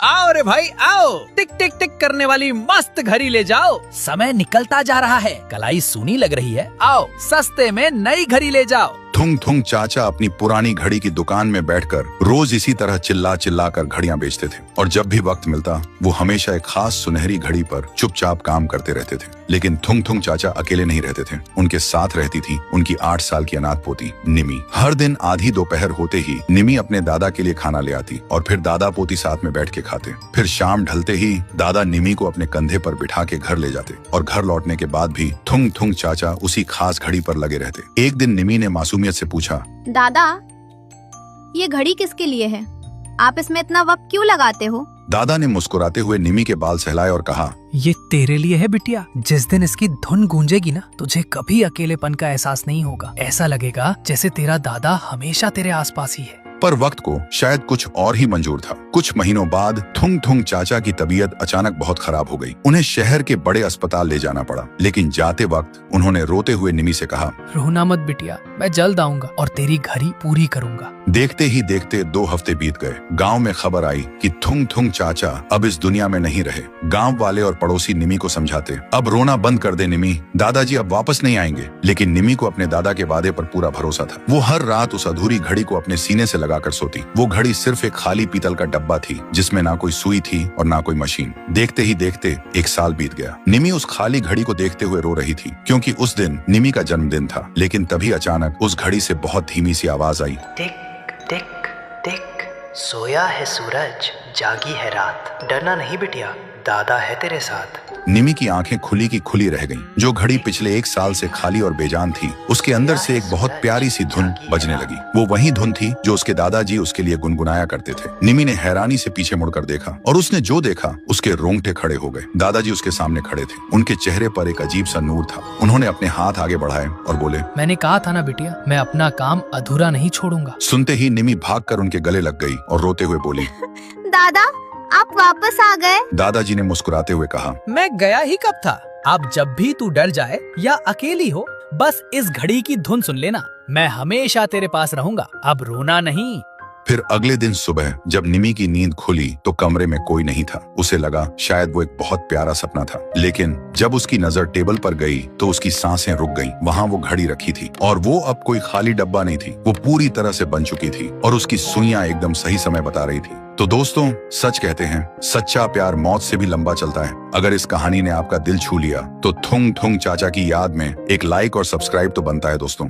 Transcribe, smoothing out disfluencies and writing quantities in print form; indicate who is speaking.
Speaker 1: आओ रे भाई आओ, टिक टिक टिक करने वाली मस्त घड़ी ले जाओ। समय निकलता जा रहा है, कलाई सूनी लग रही है, आओ सस्ते में नई घड़ी ले जाओ।
Speaker 2: थुंग थुंग चाचा अपनी पुरानी घड़ी की दुकान में बैठकर रोज इसी तरह चिल्ला चिल्ला कर घड़ियां बेचते थे और जब भी वक्त मिलता वो हमेशा एक खास सुनहरी घड़ी पर चुपचाप काम करते रहते थे। लेकिन थुंग थुंग चाचा अकेले नहीं रहते थे, उनके साथ रहती थी उनकी 8 साल की अनाथ पोती निमी। हर दिन आधी दोपहर होते ही निमी अपने दादा के लिए खाना ले आती और फिर दादा पोती साथ में बैठ के खाते। फिर शाम ढलते ही दादा निमी को अपने कंधे पर बिठा के घर ले जाते और घर लौटने के बाद भी थुंग थुंग चाचा उसी खास घड़ी पर लगे रहते। एक दिन निमी ने मासूमियत से पूछा,
Speaker 3: दादा ये घड़ी किसके लिए है? आप इसमें इतना वक्त क्यों लगाते हो?
Speaker 2: दादा ने मुस्कुराते हुए निमी के बाल सहलाए और कहा,
Speaker 1: ये तेरे लिए है बिटिया। जिस दिन इसकी धुन गूंजेगी ना, तुझे कभी अकेलेपन का एहसास नहीं होगा। ऐसा लगेगा जैसे तेरा दादा हमेशा तेरे आसपास ही है।
Speaker 2: पर वक्त को शायद कुछ और ही मंजूर था। कुछ महीनों बाद थुंग थुंग चाचा की तबीयत अचानक बहुत खराब हो गई। उन्हें शहर के बड़े अस्पताल ले जाना पड़ा, लेकिन जाते वक्त उन्होंने रोते हुए निमी से कहा,
Speaker 1: रोना मत बिटिया, मैं जल्द आऊंगा और तेरी घड़ी पूरी करूंगा।
Speaker 2: देखते ही देखते 2 हफ्ते बीत गए। गांव में खबर आई कि थुंग थुंग चाचा अब इस दुनिया में नहीं रहे। गांव वाले और पड़ोसी निमी को समझाते, अब रोना बंद कर दे निमी, दादाजी अब वापस नहीं आएंगे। लेकिन निमी को अपने दादा के वादे पर पूरा भरोसा था। वो हर रात उस अधूरी घड़ी को अपने सीने से लगाकर सोती। वो घड़ी सिर्फ एक खाली पीतल का डब्बा थी जिसमें ना कोई सुई थी और ना कोई मशीन। देखते ही देखते 1 साल बीत गया। निमी उस खाली घड़ी को देखते हुए रो रही थी क्योंकि उस दिन निमी का जन्मदिन था। लेकिन तभी अचानक उस घड़ी से बहुत धीमी सी आवाज आई,
Speaker 4: टिक टिक टिक, सोया है सूरज, जागी है रात, डरना नहीं बिटिया, दादा है तेरे साथ।
Speaker 2: निमी की आंखें खुली की खुली रह गईं। जो घड़ी पिछले 1 साल से खाली और बेजान थी, उसके अंदर से एक बहुत प्यारी सी धुन बजने लगी। वो वही धुन थी जो उसके दादाजी उसके लिए गुनगुनाया करते थे। निमी ने हैरानी से पीछे मुड़कर देखा और उसने जो देखा उसके रोंगटे खड़े हो गए। दादाजी उसके सामने खड़े थे। उनके चेहरे पर एक अजीब सा नूर था। उन्होंने अपने हाथ आगे बढ़ाए और बोले,
Speaker 1: मैंने कहा था ना बिटिया, मैं अपना काम अधूरा नहीं छोड़ूंगा।
Speaker 2: सुनते ही निमी भागकर उनके गले लग गई और रोते हुए बोली,
Speaker 3: दादा आप वापस आ गए?
Speaker 2: दादाजी ने मुस्कुराते हुए कहा,
Speaker 1: मैं गया ही कब था। अब जब भी तू डर जाए या अकेली हो, बस इस घड़ी की धुन सुन लेना, मैं हमेशा तेरे पास रहूंगा। अब रोना नहीं।
Speaker 2: फिर अगले दिन सुबह जब निमी की नींद खुली तो कमरे में कोई नहीं था। उसे लगा शायद वो एक बहुत प्यारा सपना था। लेकिन जब उसकी नजर टेबल पर गई तो उसकी सांसें रुक गईं। वहाँ वो घड़ी रखी थी और वो अब कोई खाली डब्बा नहीं थी, वो पूरी तरह से बन चुकी थी और उसकी सुइयां एकदम सही समय बता रही थी। तो दोस्तों, सच कहते हैं सच्चा प्यार मौत से भी लंबा चलता है। अगर इस कहानी ने आपका दिल छू लिया तो थुंग थुंग चाचा की याद में एक लाइक और सब्सक्राइब तो बनता है दोस्तों।